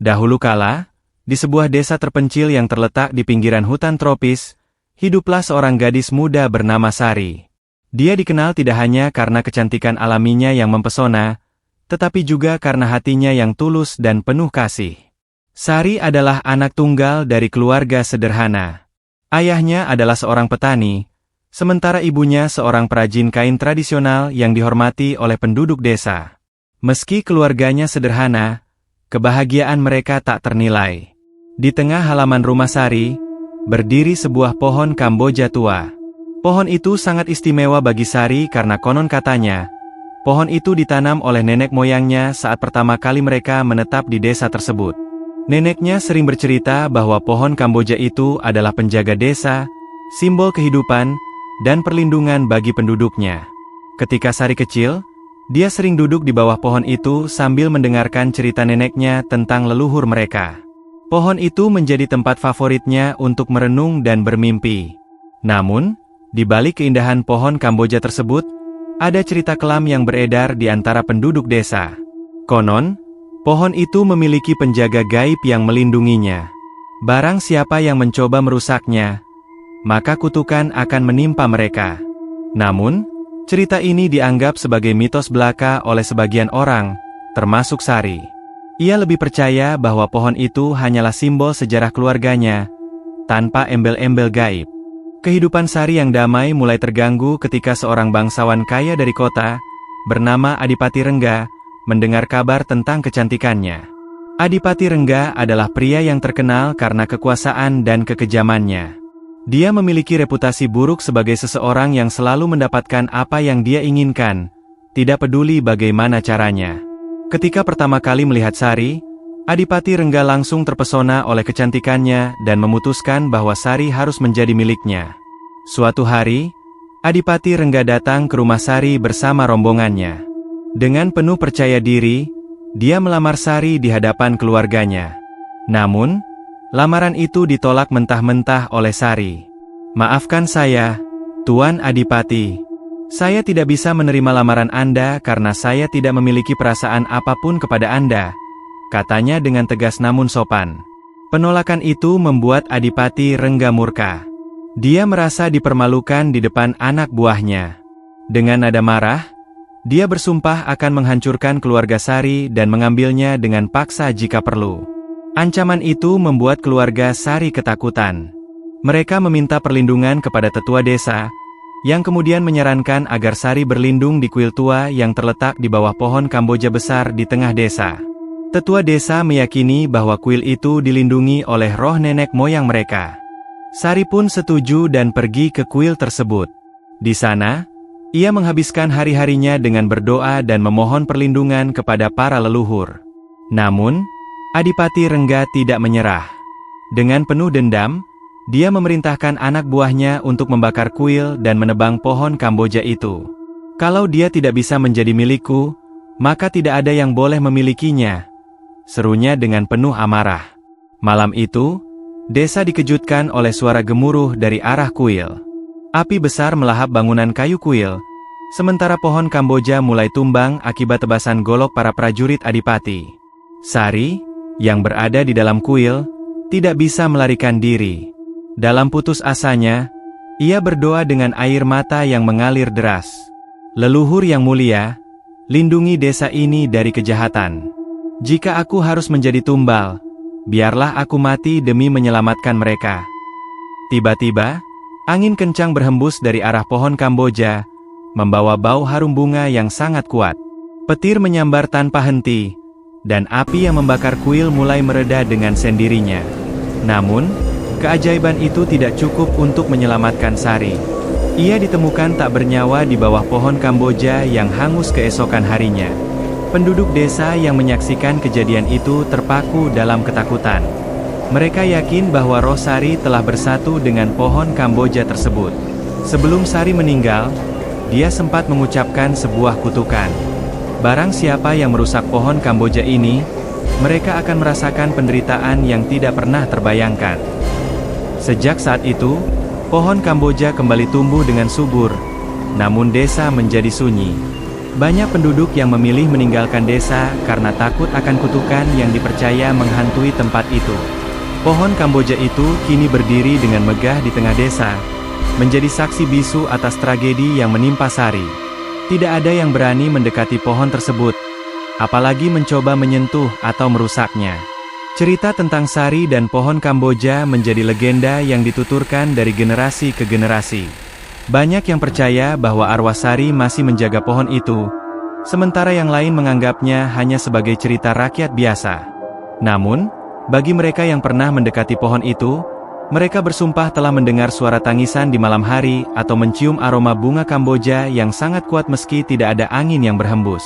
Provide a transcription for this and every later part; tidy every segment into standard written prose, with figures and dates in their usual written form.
Dahulu kala, di sebuah desa terpencil yang terletak di pinggiran hutan tropis, hiduplah seorang gadis muda bernama Sari. Dia dikenal tidak hanya karena kecantikan alaminya yang mempesona, tetapi juga karena hatinya yang tulus dan penuh kasih. Sari adalah anak tunggal dari keluarga sederhana. Ayahnya adalah seorang petani, sementara ibunya seorang perajin kain tradisional yang dihormati oleh penduduk desa. Meski keluarganya sederhana, kebahagiaan mereka tak ternilai. Di tengah halaman rumah Sari, berdiri sebuah pohon Kamboja tua. Pohon itu sangat istimewa bagi Sari karena konon katanya, pohon itu ditanam oleh nenek moyangnya saat pertama kali mereka menetap di desa tersebut. Neneknya sering bercerita bahwa pohon Kamboja itu adalah penjaga desa, simbol kehidupan, dan perlindungan bagi penduduknya. Ketika Sari kecil, dia sering duduk di bawah pohon itu sambil mendengarkan cerita neneknya tentang leluhur mereka. Pohon itu menjadi tempat favoritnya untuk merenung dan bermimpi. Namun, di balik keindahan pohon Kamboja tersebut, ada cerita kelam yang beredar di antara penduduk desa. Konon, pohon itu memiliki penjaga gaib yang melindunginya. Barang siapa yang mencoba merusaknya, maka kutukan akan menimpa mereka. Namun, cerita ini dianggap sebagai mitos belaka oleh sebagian orang, termasuk Sari. Ia lebih percaya bahwa pohon itu hanyalah simbol sejarah keluarganya, tanpa embel-embel gaib. Kehidupan Sari yang damai mulai terganggu ketika seorang bangsawan kaya dari kota, bernama Adipati Rengga, mendengar kabar tentang kecantikannya. Adipati Rengga adalah pria yang terkenal karena kekuasaan dan kekejamannya. Dia memiliki reputasi buruk sebagai seseorang yang selalu mendapatkan apa yang dia inginkan, tidak peduli bagaimana caranya. Ketika pertama kali melihat Sari, Adipati Rengga langsung terpesona oleh kecantikannya dan memutuskan bahwa Sari harus menjadi miliknya. Suatu hari, Adipati Rengga datang ke rumah Sari bersama rombongannya. Dengan penuh percaya diri, dia melamar Sari di hadapan keluarganya. Namun, lamaran itu ditolak mentah-mentah oleh Sari. "Maafkan saya, Tuan Adipati. Saya tidak bisa menerima lamaran Anda karena saya tidak memiliki perasaan apapun kepada Anda," katanya dengan tegas namun sopan. Penolakan itu membuat Adipati Rengga murka. Dia merasa dipermalukan di depan anak buahnya. Dengan nada marah, dia bersumpah akan menghancurkan keluarga Sari dan mengambilnya dengan paksa jika perlu. Ancaman itu membuat keluarga Sari ketakutan. Mereka meminta perlindungan kepada tetua desa, yang kemudian menyarankan agar Sari berlindung di kuil tua yang terletak di bawah pohon Kamboja besar di tengah desa. Tetua desa meyakini bahwa kuil itu dilindungi oleh roh nenek moyang mereka. Sari pun setuju dan pergi ke kuil tersebut. Di sana, ia menghabiskan hari-harinya dengan berdoa dan memohon perlindungan kepada para leluhur. Namun, Adipati Rengga tidak menyerah. Dengan penuh dendam, dia memerintahkan anak buahnya untuk membakar kuil dan menebang pohon Kamboja itu. "Kalau dia tidak bisa menjadi milikku, maka tidak ada yang boleh memilikinya," serunya dengan penuh amarah. Malam itu, desa dikejutkan oleh suara gemuruh dari arah kuil. Api besar melahap bangunan kayu kuil, sementara pohon Kamboja mulai tumbang akibat tebasan golok para prajurit Adipati. Sari, yang berada di dalam kuil, tidak bisa melarikan diri. Dalam putus asanya, ia berdoa dengan air mata yang mengalir deras. "Leluhur yang mulia, lindungi desa ini dari kejahatan. Jika aku harus menjadi tumbal, biarlah aku mati demi menyelamatkan mereka." Tiba-tiba, angin kencang berhembus dari arah pohon Kamboja, membawa bau harum bunga yang sangat kuat. Petir menyambar tanpa henti, dan api yang membakar kuil mulai mereda dengan sendirinya. Namun, keajaiban itu tidak cukup untuk menyelamatkan Sari. Ia ditemukan tak bernyawa di bawah pohon Kamboja yang hangus keesokan harinya. Penduduk desa yang menyaksikan kejadian itu terpaku dalam ketakutan. Mereka yakin bahwa roh Sari telah bersatu dengan pohon Kamboja tersebut. Sebelum Sari meninggal, dia sempat mengucapkan sebuah kutukan. "Barang siapa yang merusak pohon Kamboja ini, mereka akan merasakan penderitaan yang tidak pernah terbayangkan." Sejak saat itu, pohon Kamboja kembali tumbuh dengan subur, namun desa menjadi sunyi. Banyak penduduk yang memilih meninggalkan desa karena takut akan kutukan yang dipercaya menghantui tempat itu. Pohon Kamboja itu kini berdiri dengan megah di tengah desa, menjadi saksi bisu atas tragedi yang menimpa Sari. Tidak ada yang berani mendekati pohon tersebut, apalagi mencoba menyentuh atau merusaknya. Cerita tentang Sari dan pohon Kamboja menjadi legenda yang dituturkan dari generasi ke generasi. Banyak yang percaya bahwa arwah Sari masih menjaga pohon itu, sementara yang lain menganggapnya hanya sebagai cerita rakyat biasa. Namun, bagi mereka yang pernah mendekati pohon itu, mereka bersumpah telah mendengar suara tangisan di malam hari atau mencium aroma bunga Kamboja yang sangat kuat meski tidak ada angin yang berhembus.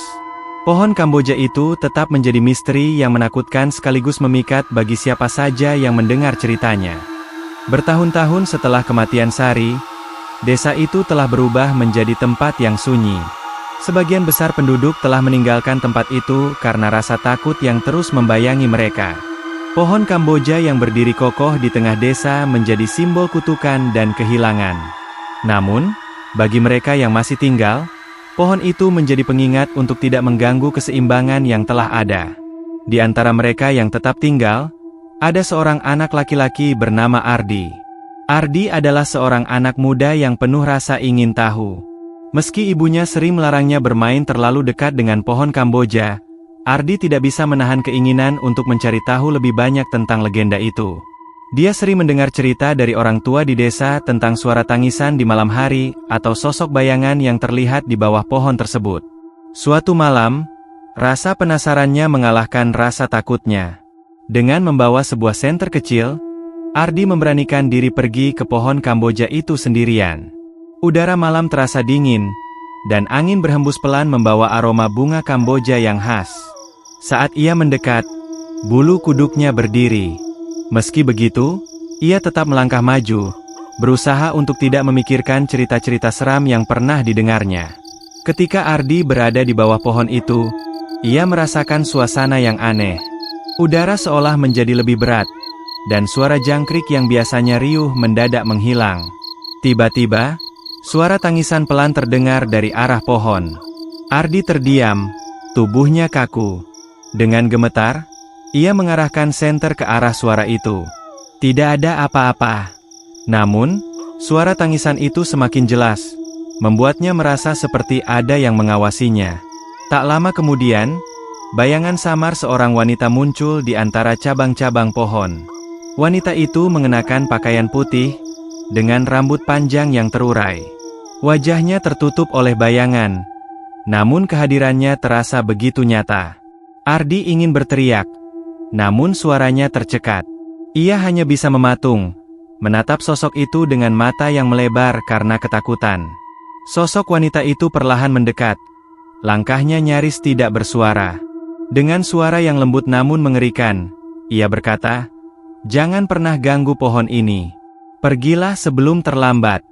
Pohon Kamboja itu tetap menjadi misteri yang menakutkan sekaligus memikat bagi siapa saja yang mendengar ceritanya. Bertahun-tahun setelah kematian Sari, desa itu telah berubah menjadi tempat yang sunyi. Sebagian besar penduduk telah meninggalkan tempat itu karena rasa takut yang terus membayangi mereka. Pohon Kamboja yang berdiri kokoh di tengah desa menjadi simbol kutukan dan kehilangan. Namun, bagi mereka yang masih tinggal, pohon itu menjadi pengingat untuk tidak mengganggu keseimbangan yang telah ada. Di antara mereka yang tetap tinggal, ada seorang anak laki-laki bernama Ardi. Ardi adalah seorang anak muda yang penuh rasa ingin tahu. Meski ibunya sering melarangnya bermain terlalu dekat dengan pohon Kamboja, Ardi tidak bisa menahan keinginan untuk mencari tahu lebih banyak tentang legenda itu. Dia sering mendengar cerita dari orang tua di desa tentang suara tangisan di malam hari atau sosok bayangan yang terlihat di bawah pohon tersebut. Suatu malam, rasa penasarannya mengalahkan rasa takutnya. Dengan membawa sebuah senter kecil, Ardi memberanikan diri pergi ke pohon Kamboja itu sendirian. Udara malam terasa dingin, dan angin berhembus pelan membawa aroma bunga Kamboja yang khas. Saat ia mendekat, bulu kuduknya berdiri. Meski begitu, ia tetap melangkah maju, berusaha untuk tidak memikirkan cerita-cerita seram yang pernah didengarnya. Ketika Ardi berada di bawah pohon itu, ia merasakan suasana yang aneh. Udara seolah menjadi lebih berat, dan suara jangkrik yang biasanya riuh mendadak menghilang. Tiba-tiba, suara tangisan pelan terdengar dari arah pohon. Ardi terdiam, tubuhnya kaku. Dengan gemetar, ia mengarahkan senter ke arah suara itu. Tidak ada apa-apa. Namun, suara tangisan itu semakin jelas, membuatnya merasa seperti ada yang mengawasinya. Tak lama kemudian, bayangan samar seorang wanita muncul di antara cabang-cabang pohon. Wanita itu mengenakan pakaian putih, dengan rambut panjang yang terurai. Wajahnya tertutup oleh bayangan, namun kehadirannya terasa begitu nyata. Ardi ingin berteriak, namun suaranya tercekat. Ia hanya bisa mematung, menatap sosok itu dengan mata yang melebar karena ketakutan. Sosok wanita itu perlahan mendekat, langkahnya nyaris tidak bersuara. Dengan suara yang lembut namun mengerikan, ia berkata, "Jangan pernah ganggu pohon ini. Pergilah sebelum terlambat."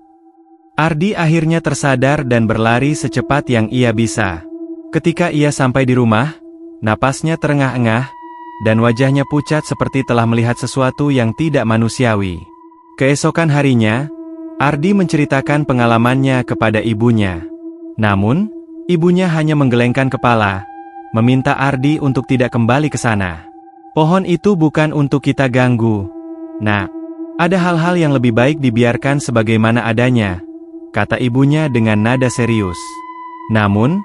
Ardi akhirnya tersadar dan berlari secepat yang ia bisa. Ketika ia sampai di rumah, napasnya terengah-engah, dan wajahnya pucat seperti telah melihat sesuatu yang tidak manusiawi. Keesokan harinya, Ardi menceritakan pengalamannya kepada ibunya. Namun, ibunya hanya menggelengkan kepala, meminta Ardi untuk tidak kembali ke sana. "Pohon itu bukan untuk kita ganggu, Nak. Ada hal-hal yang lebih baik dibiarkan sebagaimana adanya," kata ibunya dengan nada serius. Namun,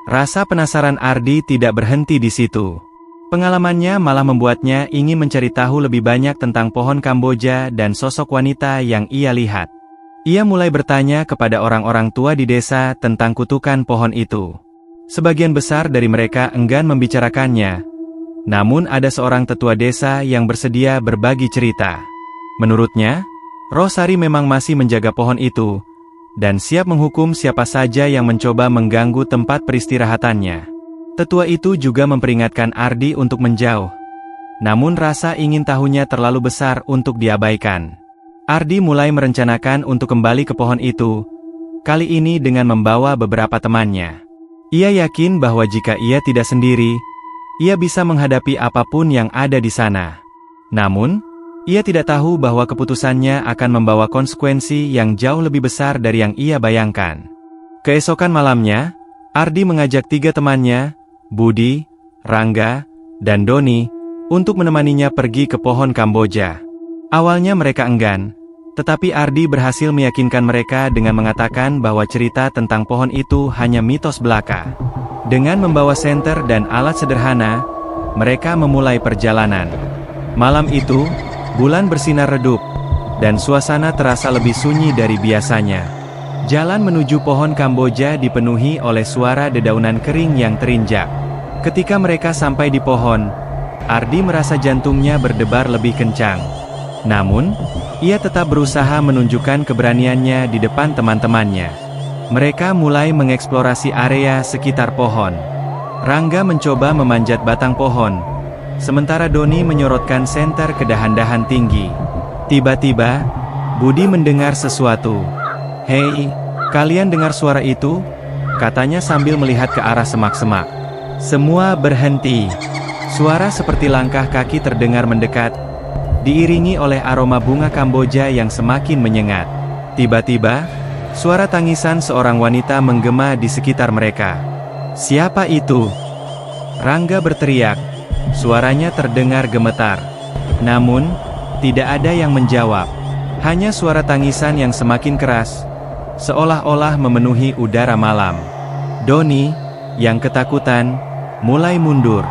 rasa penasaran Ardi tidak berhenti di situ. Pengalamannya malah membuatnya ingin mencari tahu lebih banyak tentang pohon Kamboja dan sosok wanita yang ia lihat. Ia mulai bertanya kepada orang-orang tua di desa tentang kutukan pohon itu. Sebagian besar dari mereka enggan membicarakannya, namun ada seorang tetua desa yang bersedia berbagi cerita. Menurutnya, roh Sari memang masih menjaga pohon itu, dan siap menghukum siapa saja yang mencoba mengganggu tempat peristirahatannya. Tetua itu juga memperingatkan Ardi untuk menjauh, namun rasa ingin tahunya terlalu besar untuk diabaikan. Ardi mulai merencanakan untuk kembali ke pohon itu, kali ini dengan membawa beberapa temannya. Ia yakin bahwa jika ia tidak sendiri, ia bisa menghadapi apapun yang ada di sana. Namun, ia tidak tahu bahwa keputusannya akan membawa konsekuensi yang jauh lebih besar dari yang ia bayangkan. Keesokan malamnya, Ardi mengajak 3 temannya, Budi, Rangga, dan Doni, untuk menemaninya pergi ke pohon Kamboja. Awalnya mereka enggan, tetapi Ardi berhasil meyakinkan mereka dengan mengatakan bahwa cerita tentang pohon itu hanya mitos belaka. Dengan membawa senter dan alat sederhana, mereka memulai perjalanan. Malam itu, bulan bersinar redup, dan suasana terasa lebih sunyi dari biasanya. Jalan menuju pohon Kamboja dipenuhi oleh suara dedaunan kering yang terinjak. Ketika mereka sampai di pohon, Ardi merasa jantungnya berdebar lebih kencang. Namun, ia tetap berusaha menunjukkan keberaniannya di depan teman-temannya. Mereka mulai mengeksplorasi area sekitar pohon. Rangga mencoba memanjat batang pohon, sementara Doni menyorotkan senter ke dahan-dahan tinggi. Tiba-tiba, Budi mendengar sesuatu. "Hei, kalian dengar suara itu?" katanya sambil melihat ke arah semak-semak. Semua berhenti. Suara seperti langkah kaki terdengar mendekat, diiringi oleh aroma bunga Kamboja yang semakin menyengat. Tiba-tiba, suara tangisan seorang wanita menggema di sekitar mereka. "Siapa itu?" Rangga berteriak. Suaranya terdengar gemetar. Namun, tidak ada yang menjawab. Hanya suara tangisan yang semakin keras, seolah-olah memenuhi udara malam. Doni, yang ketakutan, mulai mundur.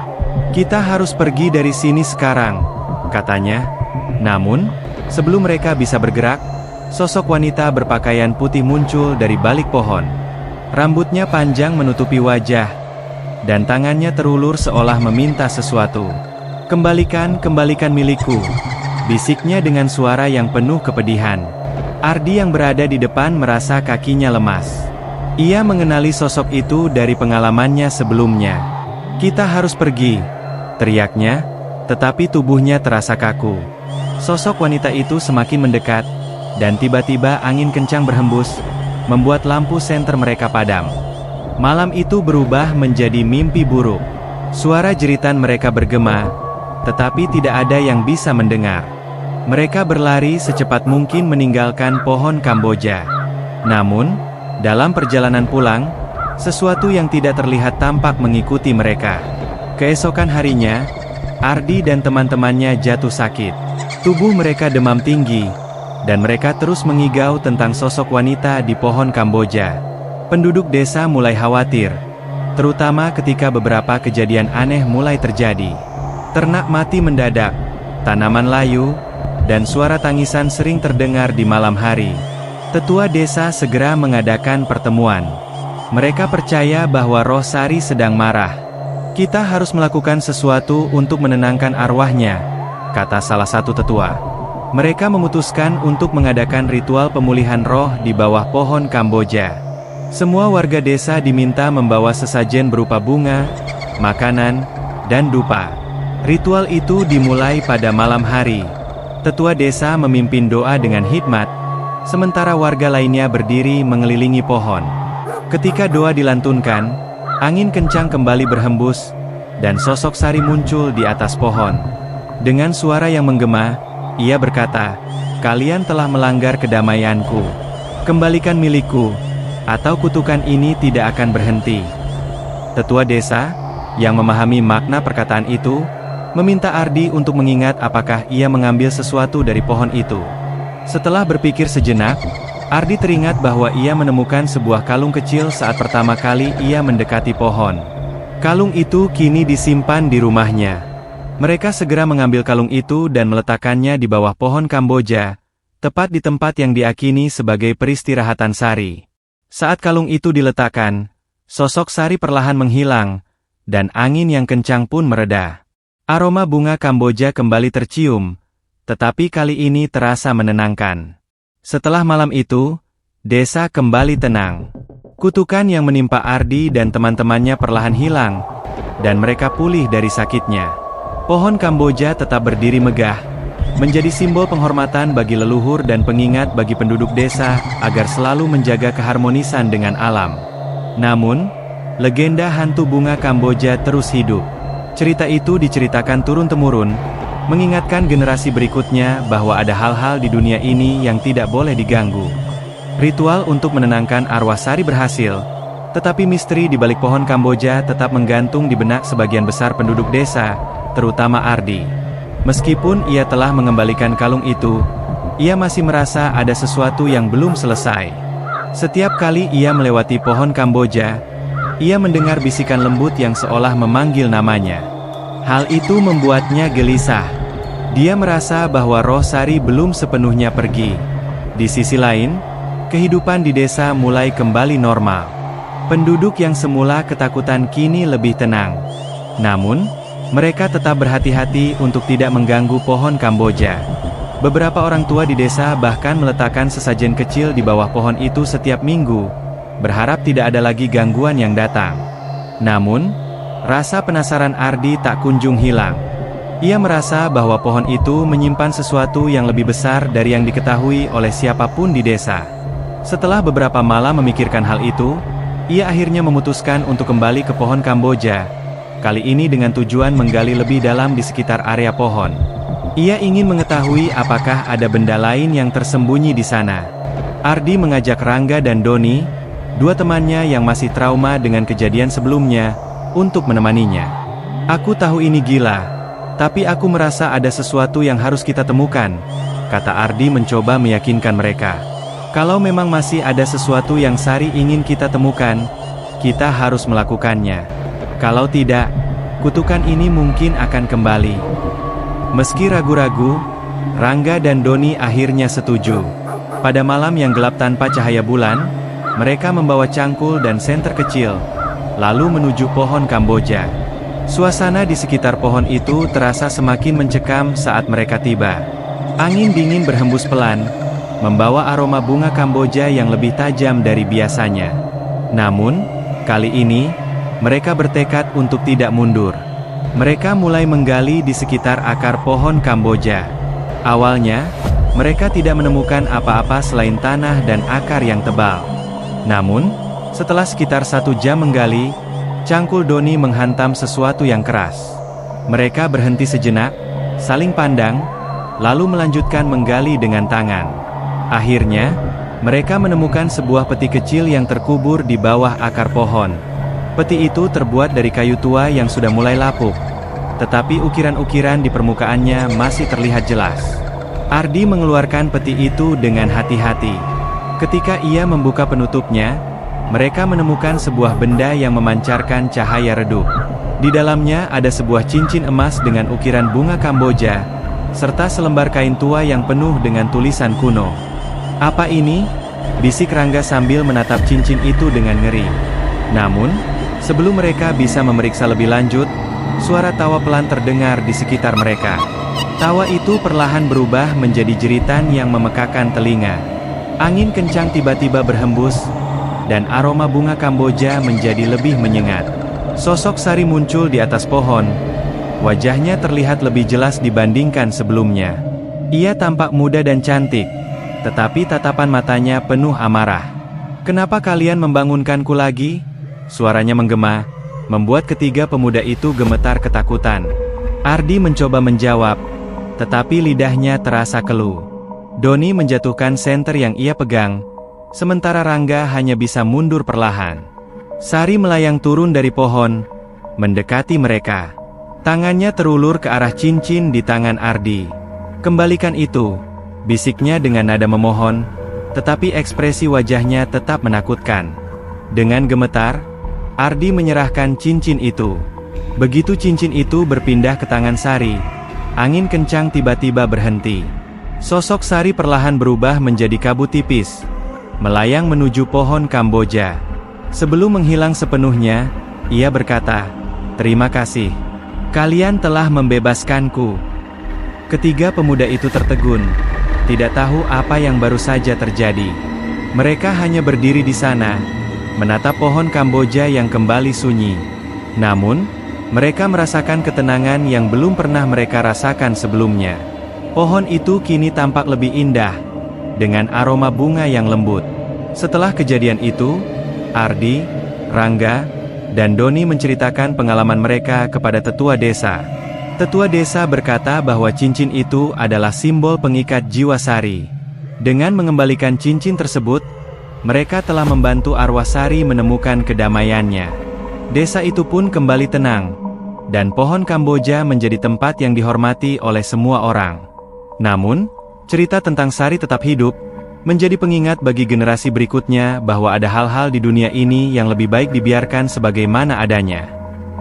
"Kita harus pergi dari sini sekarang," katanya. Namun, sebelum mereka bisa bergerak, sosok wanita berpakaian putih muncul dari balik pohon. Rambutnya panjang menutupi wajah, dan tangannya terulur seolah meminta sesuatu. Kembalikan milikku," bisiknya dengan suara yang penuh kepedihan. Ardi yang berada di depan merasa kakinya lemas. Ia mengenali sosok itu dari pengalamannya sebelumnya. "Kita harus pergi," teriaknya, tetapi tubuhnya terasa kaku. Sosok wanita itu semakin mendekat, dan tiba-tiba angin kencang berhembus, membuat lampu senter mereka padam. Malam itu berubah menjadi mimpi buruk. Suara jeritan mereka bergema, tetapi tidak ada yang bisa mendengar. Mereka berlari secepat mungkin meninggalkan pohon Kamboja. Namun, dalam perjalanan pulang, sesuatu yang tidak terlihat tampak mengikuti mereka. Keesokan harinya, Ardi dan teman-temannya jatuh sakit. Tubuh mereka demam tinggi, dan mereka terus mengigau tentang sosok wanita di pohon Kamboja. Penduduk desa mulai khawatir, terutama ketika beberapa kejadian aneh mulai terjadi. Ternak mati mendadak, tanaman layu, dan suara tangisan sering terdengar di malam hari. Tetua desa segera mengadakan pertemuan. Mereka percaya bahwa roh Sari sedang marah. "Kita harus melakukan sesuatu untuk menenangkan arwahnya," kata salah satu tetua. Mereka memutuskan untuk mengadakan ritual pemulihan roh di bawah pohon Kamboja. Semua warga desa diminta membawa sesajen berupa bunga, makanan, dan dupa. Ritual itu dimulai pada malam hari. Tetua desa memimpin doa dengan hikmat, sementara warga lainnya berdiri mengelilingi pohon. Ketika doa dilantunkan, angin kencang kembali berhembus, dan sosok Sari muncul di atas pohon. Dengan suara yang menggema, ia berkata, "Kalian telah melanggar kedamaianku. Kembalikan milikku, atau kutukan ini tidak akan berhenti." Tetua desa, yang memahami makna perkataan itu, meminta Ardi untuk mengingat apakah ia mengambil sesuatu dari pohon itu. Setelah berpikir sejenak, Ardi teringat bahwa ia menemukan sebuah kalung kecil saat pertama kali ia mendekati pohon. Kalung itu kini disimpan di rumahnya. Mereka segera mengambil kalung itu dan meletakkannya di bawah pohon Kamboja, tepat di tempat yang diakini sebagai peristirahatan Sari. Saat kalung itu diletakkan, sosok Sari perlahan menghilang, dan angin yang kencang pun mereda. Aroma bunga Kamboja kembali tercium, tetapi kali ini terasa menenangkan. Setelah malam itu, desa kembali tenang. Kutukan yang menimpa Ardi dan teman-temannya perlahan hilang, dan mereka pulih dari sakitnya. Pohon Kamboja tetap berdiri megah, menjadi simbol penghormatan bagi leluhur dan pengingat bagi penduduk desa agar selalu menjaga keharmonisan dengan alam. Namun, legenda hantu bunga Kamboja terus hidup. Cerita itu diceritakan turun-temurun, mengingatkan generasi berikutnya bahwa ada hal-hal di dunia ini yang tidak boleh diganggu. Ritual untuk menenangkan arwah Sari berhasil, Tetapi misteri di balik pohon Kamboja tetap menggantung di benak sebagian besar penduduk desa, terutama Ardi. Meskipun ia telah mengembalikan kalung itu, ia masih merasa ada sesuatu yang belum selesai. Setiap kali ia melewati pohon Kamboja, ia mendengar bisikan lembut yang seolah memanggil namanya. Hal itu membuatnya gelisah. Dia merasa bahwa roh Sari belum sepenuhnya pergi. Di sisi lain, kehidupan di desa mulai kembali normal. Penduduk yang semula ketakutan kini lebih tenang. Namun, mereka tetap berhati-hati untuk tidak mengganggu pohon Kamboja. Beberapa orang tua di desa bahkan meletakkan sesajen kecil di bawah pohon itu setiap minggu, berharap tidak ada lagi gangguan yang datang. Namun, rasa penasaran Ardi tak kunjung hilang. Ia merasa bahwa pohon itu menyimpan sesuatu yang lebih besar dari yang diketahui oleh siapapun di desa. Setelah beberapa malam memikirkan hal itu, ia akhirnya memutuskan untuk kembali ke pohon Kamboja, kali ini dengan tujuan menggali lebih dalam di sekitar area pohon. Ia ingin mengetahui apakah ada benda lain yang tersembunyi di sana. Ardi mengajak Rangga dan Doni, dua temannya yang masih trauma dengan kejadian sebelumnya, untuk menemaninya. "Aku tahu ini gila, tapi aku merasa ada sesuatu yang harus kita temukan," kata Ardi mencoba meyakinkan mereka. "Kalau memang masih ada sesuatu yang Sari ingin kita temukan, kita harus melakukannya. Kalau tidak, kutukan ini mungkin akan kembali." Meski ragu-ragu, Rangga dan Doni akhirnya setuju. Pada malam yang gelap tanpa cahaya bulan, mereka membawa cangkul dan senter kecil, lalu menuju pohon Kamboja. Suasana di sekitar pohon itu terasa semakin mencekam saat mereka tiba. Angin dingin berhembus pelan, membawa aroma bunga Kamboja yang lebih tajam dari biasanya. Namun, kali ini, mereka bertekad untuk tidak mundur. Mereka mulai menggali di sekitar akar pohon Kamboja. Awalnya, mereka tidak menemukan apa-apa selain tanah dan akar yang tebal. Namun, setelah sekitar 1 jam menggali, cangkul Doni menghantam sesuatu yang keras. Mereka berhenti sejenak, saling pandang, lalu melanjutkan menggali dengan tangan. Akhirnya, mereka menemukan sebuah peti kecil yang terkubur di bawah akar pohon. Peti itu terbuat dari kayu tua yang sudah mulai lapuk, tetapi ukiran-ukiran di permukaannya masih terlihat jelas. Ardi mengeluarkan peti itu dengan hati-hati. Ketika ia membuka penutupnya, mereka menemukan sebuah benda yang memancarkan cahaya redup. Di dalamnya ada sebuah cincin emas dengan ukiran bunga Kamboja, serta selembar kain tua yang penuh dengan tulisan kuno. "Apa ini?" bisik Rangga sambil menatap cincin itu dengan ngeri. Namun, sebelum mereka bisa memeriksa lebih lanjut, suara tawa pelan terdengar di sekitar mereka. Tawa itu perlahan berubah menjadi jeritan yang memekakan telinga. Angin kencang tiba-tiba berhembus, dan aroma bunga Kamboja menjadi lebih menyengat. Sosok Sari muncul di atas pohon. Wajahnya terlihat lebih jelas dibandingkan sebelumnya. Ia tampak muda dan cantik, tetapi tatapan matanya penuh amarah. "Kenapa kalian membangunkanku lagi?" Suaranya menggema, membuat ketiga pemuda itu gemetar ketakutan. Ardi mencoba menjawab, tetapi lidahnya terasa keluh. Doni menjatuhkan senter yang ia pegang, sementara Rangga hanya bisa mundur perlahan. Sari melayang turun dari pohon, mendekati mereka. Tangannya terulur ke arah cincin di tangan Ardi. "Kembalikan itu," bisiknya dengan nada memohon, tetapi ekspresi wajahnya tetap menakutkan. Dengan gemetar, Ardi menyerahkan cincin itu. Begitu cincin itu berpindah ke tangan Sari, angin kencang tiba-tiba berhenti. Sosok Sari perlahan berubah menjadi kabut tipis, melayang menuju pohon Kamboja. Sebelum menghilang sepenuhnya, ia berkata, "Terima kasih. Kalian telah membebaskanku." Ketiga pemuda itu tertegun, tidak tahu apa yang baru saja terjadi. Mereka hanya berdiri di sana, menatap pohon Kamboja yang kembali sunyi. Namun, mereka merasakan ketenangan yang belum pernah mereka rasakan sebelumnya. Pohon itu kini tampak lebih indah, dengan aroma bunga yang lembut. Setelah kejadian itu, Ardi, Rangga, dan Doni menceritakan pengalaman mereka kepada tetua desa. Tetua desa berkata bahwa cincin itu adalah simbol pengikat jiwa Sari. Dengan mengembalikan cincin tersebut, Mereka telah membantu Arwasari menemukan kedamaiannya. Desa itu pun kembali tenang, dan pohon Kamboja menjadi tempat yang dihormati oleh semua orang. Namun, cerita tentang Sari tetap hidup, menjadi pengingat bagi generasi berikutnya bahwa ada hal-hal di dunia ini yang lebih baik dibiarkan sebagaimana adanya.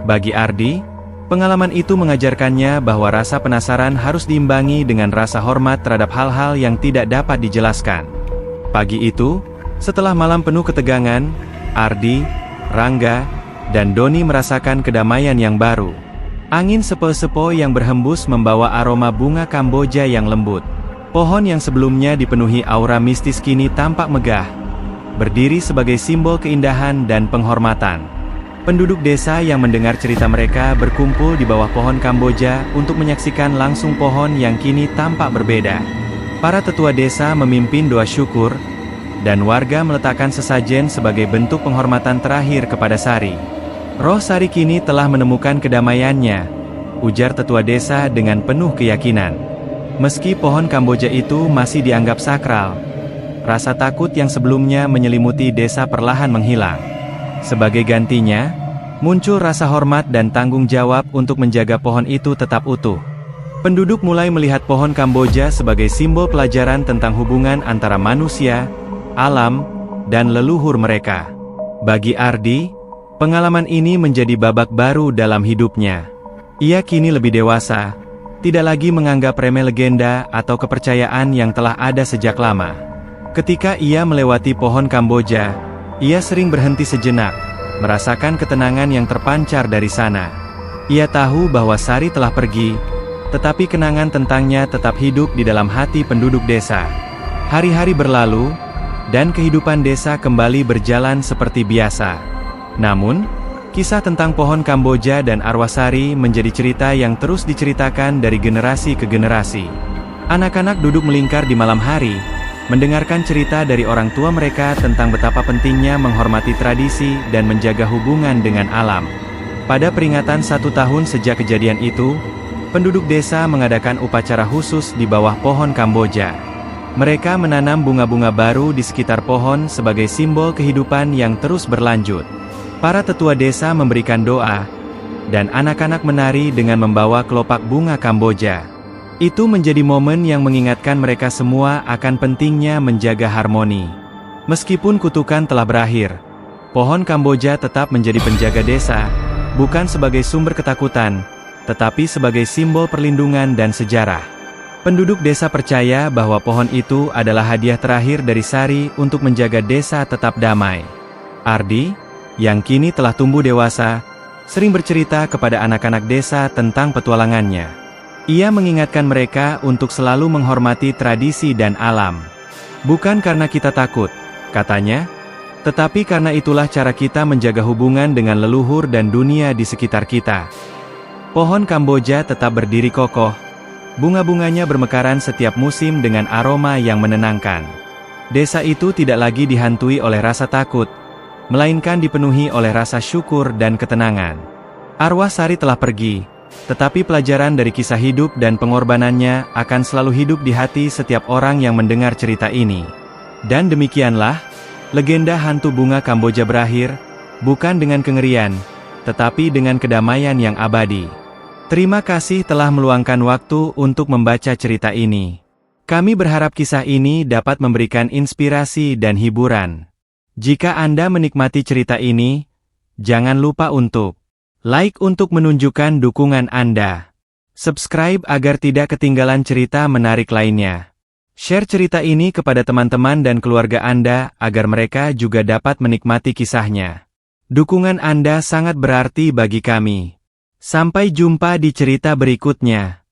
Bagi Ardi, pengalaman itu mengajarkannya bahwa rasa penasaran harus diimbangi dengan rasa hormat terhadap hal-hal yang tidak dapat dijelaskan. Pagi itu, setelah malam penuh ketegangan, Ardi, Rangga, dan Doni merasakan kedamaian yang baru. Angin sepoi-sepoi yang berhembus membawa aroma bunga Kamboja yang lembut. Pohon yang sebelumnya dipenuhi aura mistis kini tampak megah, berdiri sebagai simbol keindahan dan penghormatan. Penduduk desa yang mendengar cerita mereka berkumpul di bawah pohon Kamboja untuk menyaksikan langsung pohon yang kini tampak berbeda. Para tetua desa memimpin doa syukur, dan warga meletakkan sesajen sebagai bentuk penghormatan terakhir kepada Sari. Roh Sari kini telah menemukan kedamaiannya, ujar tetua desa dengan penuh keyakinan. Meski pohon Kamboja itu masih dianggap sakral, rasa takut yang sebelumnya menyelimuti desa perlahan menghilang. Sebagai gantinya, muncul rasa hormat dan tanggung jawab untuk menjaga pohon itu tetap utuh. Penduduk mulai melihat pohon Kamboja sebagai simbol pelajaran tentang hubungan antara manusia, alam, dan leluhur mereka. Bagi Ardi, pengalaman ini menjadi babak baru dalam hidupnya. Ia kini lebih dewasa, tidak lagi menganggap remeh legenda atau kepercayaan yang telah ada sejak lama. Ketika ia melewati pohon Kamboja, ia sering berhenti sejenak, merasakan ketenangan yang terpancar dari sana. Ia tahu bahwa Sari telah pergi, tetapi kenangan tentangnya tetap hidup di dalam hati penduduk desa. Hari-hari berlalu, dan kehidupan desa kembali berjalan seperti biasa. Namun, kisah tentang pohon Kamboja dan Arwasari menjadi cerita yang terus diceritakan dari generasi ke generasi. Anak-anak duduk melingkar di malam hari, mendengarkan cerita dari orang tua mereka tentang betapa pentingnya menghormati tradisi dan menjaga hubungan dengan alam. Pada peringatan 1 tahun sejak kejadian itu, penduduk desa mengadakan upacara khusus di bawah pohon Kamboja. Mereka menanam bunga-bunga baru di sekitar pohon sebagai simbol kehidupan yang terus berlanjut. Para tetua desa memberikan doa, dan anak-anak menari dengan membawa kelopak bunga Kamboja. Itu menjadi momen yang mengingatkan mereka semua akan pentingnya menjaga harmoni. Meskipun kutukan telah berakhir, pohon Kamboja tetap menjadi penjaga desa, bukan sebagai sumber ketakutan, tetapi sebagai simbol perlindungan dan sejarah. Penduduk desa percaya bahwa pohon itu adalah hadiah terakhir dari Sari untuk menjaga desa tetap damai. Ardi, yang kini telah tumbuh dewasa, sering bercerita kepada anak-anak desa tentang petualangannya. Ia mengingatkan mereka untuk selalu menghormati tradisi dan alam. Bukan karena kita takut, katanya, tetapi karena itulah cara kita menjaga hubungan dengan leluhur dan dunia di sekitar kita. Pohon Kamboja tetap berdiri kokoh, bunga-bunganya bermekaran setiap musim dengan aroma yang menenangkan. Desa itu tidak lagi dihantui oleh rasa takut, melainkan dipenuhi oleh rasa syukur dan ketenangan. Arwah Sari telah pergi, tetapi pelajaran dari kisah hidup dan pengorbanannya akan selalu hidup di hati setiap orang yang mendengar cerita ini. Dan demikianlah, legenda hantu bunga Kamboja berakhir, bukan dengan kengerian, tetapi dengan kedamaian yang abadi. Terima kasih telah meluangkan waktu untuk membaca cerita ini. Kami berharap kisah ini dapat memberikan inspirasi dan hiburan. Jika Anda menikmati cerita ini, jangan lupa untuk like untuk menunjukkan dukungan Anda. Subscribe agar tidak ketinggalan cerita menarik lainnya. Share cerita ini kepada teman-teman dan keluarga Anda agar mereka juga dapat menikmati kisahnya. Dukungan Anda sangat berarti bagi kami. Sampai jumpa di cerita berikutnya.